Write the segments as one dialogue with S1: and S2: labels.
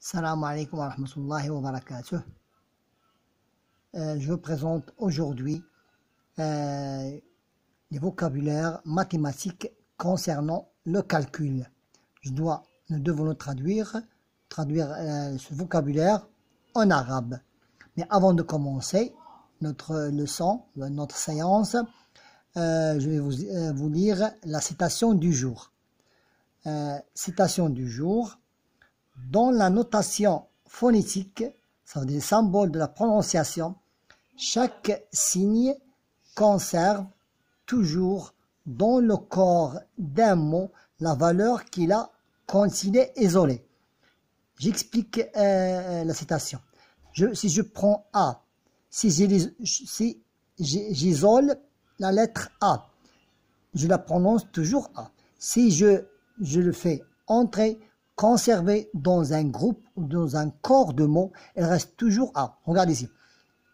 S1: Salam alaikum wa rahmatullahi wa barakatuh. Je vous présente aujourd'hui les vocabulaires mathématiques concernant le calcul. Nous devons le traduire ce vocabulaire en arabe. Mais avant de commencer notre leçon, notre séance, je vais vous lire la citation du jour. Citation du jour. Dans la notation phonétique, ça veut dire symbole de la prononciation, chaque signe conserve toujours dans le corps d'un mot la valeur qu'il a quand il est isolé. J'explique la citation. Si je prends A, si j'isole la lettre A, je la prononce toujours A. Si je le fais entrer, conserver dans un groupe ou dans un corps de mots, elle reste toujours A. Regarde ici.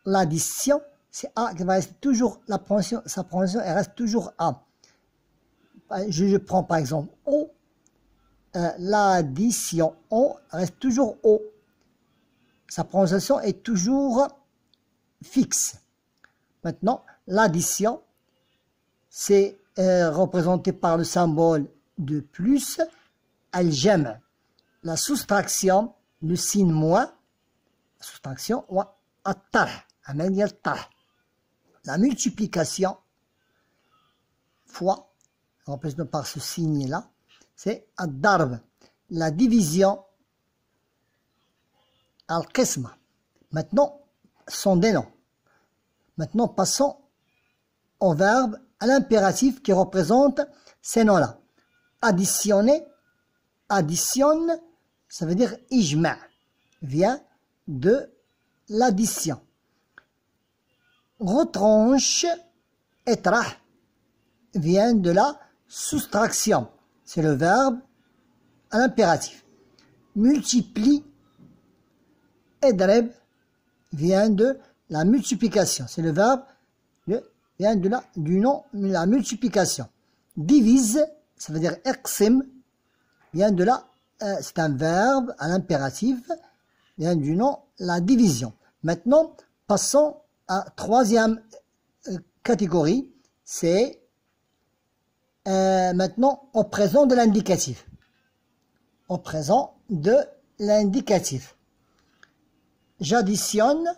S1: L'addition, c'est A qui va rester toujours, sa prononciation, elle reste toujours A. Je prends par exemple O. L'addition O reste toujours O. Sa prononciation est toujours fixe. Maintenant, l'addition, c'est représenté par le symbole de plus, al-jam'. La soustraction, le signe moins, la soustraction, la multiplication, fois, représenté par ce signe-là, c'est ad-darb. La division, al-qisma. Maintenant, sont des noms. Maintenant, passons au verbe, à l'impératif qui représente ces noms-là. Additionner, additionne, ça veut dire ijma', vient de l'addition. Retranche, etrah, vient de la soustraction. C'est le verbe à l'impératif. Multiplie, edreb, vient de la multiplication. C'est le verbe vient du nom de la multiplication. Divise, ça veut dire eqsim, vient de là, c'est un verbe à l'impératif, vient du nom la division. Maintenant, passons à troisième catégorie, c'est maintenant au présent de l'indicatif. Au présent de l'indicatif. J'additionne,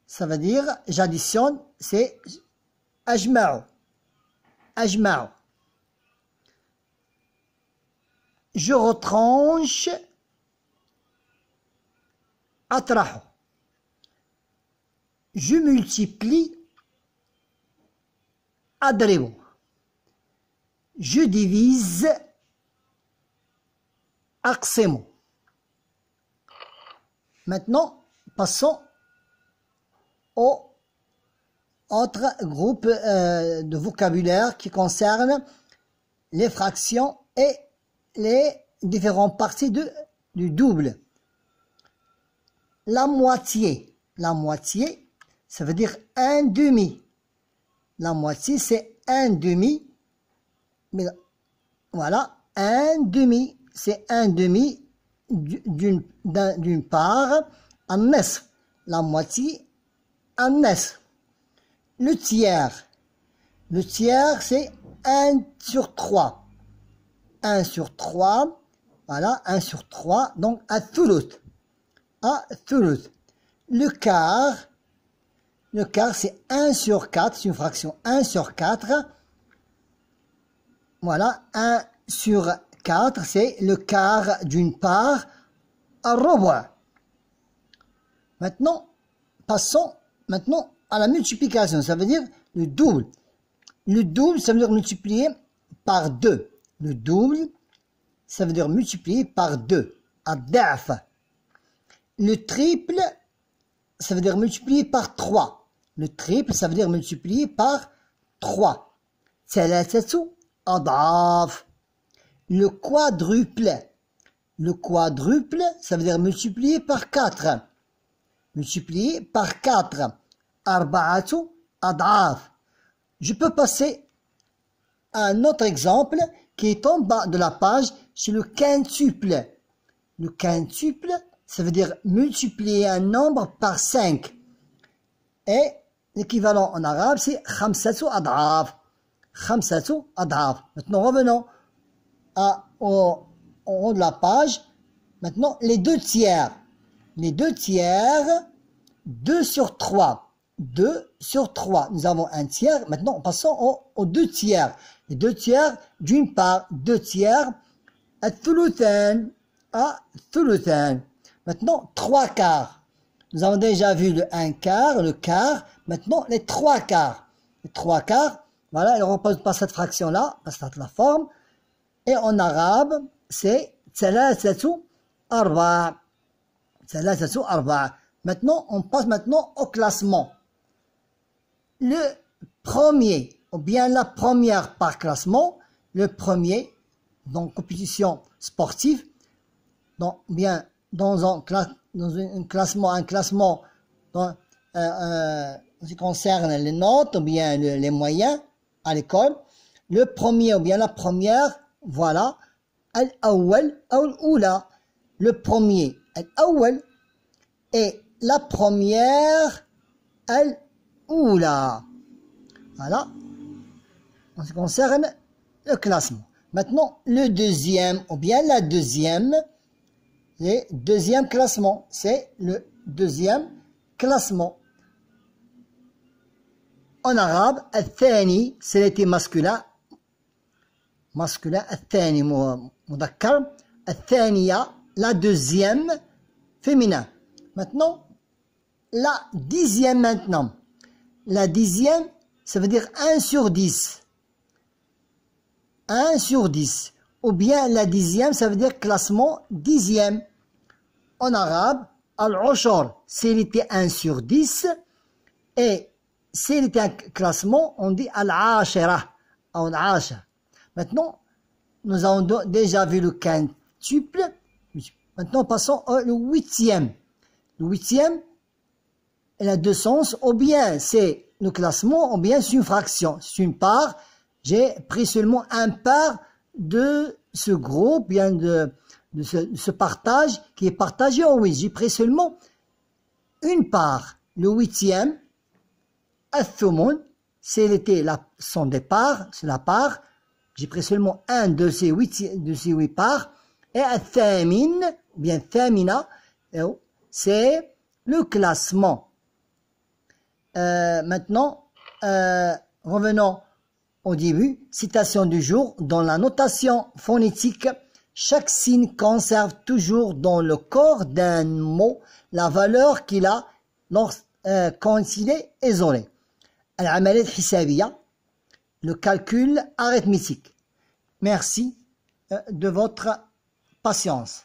S1: ça veut dire, j'additionne, c'est ajma'u. Ajma'u. Je retranche, atrahu. Je multiplie, adribu. Je divise, aqsimu. Maintenant, passons au autre groupe de vocabulaire qui concerne les fractions et les différentes parties du double. La moitié, ça veut dire un demi. La moitié, c'est un demi. Mais voilà, un demi, c'est un demi d'une part, un nesf. La moitié, un nesf. Le tiers, c'est 1 sur 3. 1 sur 3, voilà, 1 sur 3, donc à thuluth. Le quart, c'est 1 sur 4, c'est une fraction 1 sur 4. Voilà, 1 sur 4, c'est le quart d'une part, à rubu'. Maintenant, passons à la multiplication, ça veut dire le double. Le double, ça veut dire multiplier par 2. Le double, ça veut dire multiplier par 2. Ad-da'f. Le triple, ça veut dire multiplier par 3. Le triple, ça veut dire multiplier par 3. Thalathatu ad'af. Le quadruple. Le quadruple, ça veut dire multiplier par 4. Multiplier par 4. Arba'atu ad'af. Je peux passer à un autre exemple qui est en bas de la page, c'est le quintuple. Le quintuple, ça veut dire multiplier un nombre par 5. Et l'équivalent en arabe, c'est khamsatu ad'af. Khamsatu ad'af. Maintenant, revenons au haut de la page. Maintenant, les 2 tiers. Les 2 tiers, 2 sur 3. 2 sur 3. Nous avons un tiers. Maintenant, passons aux 2 tiers. Les 2 tiers, d'une part, 2 tiers, al-thuluthan, al-thuluthan. Maintenant, 3 quarts. Nous avons déjà vu le 1 quart, le quart. Maintenant, les 3 quarts. Les 3 quarts, voilà, ils ne reposent pas cette fraction-là, parce que c'est la forme. Et en arabe, c'est thalathatu arba'. Thalathatu arba'. Maintenant, on passe maintenant au classement. Le premier, ou bien la première par classement, le premier, dans compétition sportive, dans un classement dans, en ce qui concerne les notes, ou bien les moyens à l'école, le premier ou bien la première, voilà, al-awwal ou al-oula, le premier, al-awwal, et la première, al-oula. Voilà, en ce qui concerne le classement. Maintenant, le deuxième, ou bien la deuxième, le deuxième classement, c'est le deuxième classement. En arabe, al-thani, c'est l'été masculin. Masculin, al-thani, mudakkar. Al-thaniya, la deuxième, féminin. Maintenant, la dixième maintenant. La dixième, ça veut dire 1 sur 10. 1 sur 10. Ou bien la dixième, ça veut dire classement dixième. En arabe, al-ushur, c'est l'été 1 sur 10. Et s'il était un classement, on dit al-ashira. Maintenant, nous avons déjà vu le quintuple. Maintenant, passons au huitième. Le huitième, il a 2 sens. Ou bien c'est le classement, ou bien c'est une fraction. C'est une part. J'ai pris seulement un part de ce groupe, bien de ce partage qui est partagé en 8. J'ai pris seulement une part. Le huitième, al-thumun, c'était son départ, c'est la part. J'ai pris seulement un de ces 8 parts. Et al-thamin, bien thamina, c'est le classement. Maintenant, revenons au début. Citation du jour. Dans la notation phonétique, chaque signe conserve toujours dans le corps d'un mot la valeur qu'il a quand il est isolé. Al-amalat hisabiya, le calcul arithmétique. Merci de votre patience.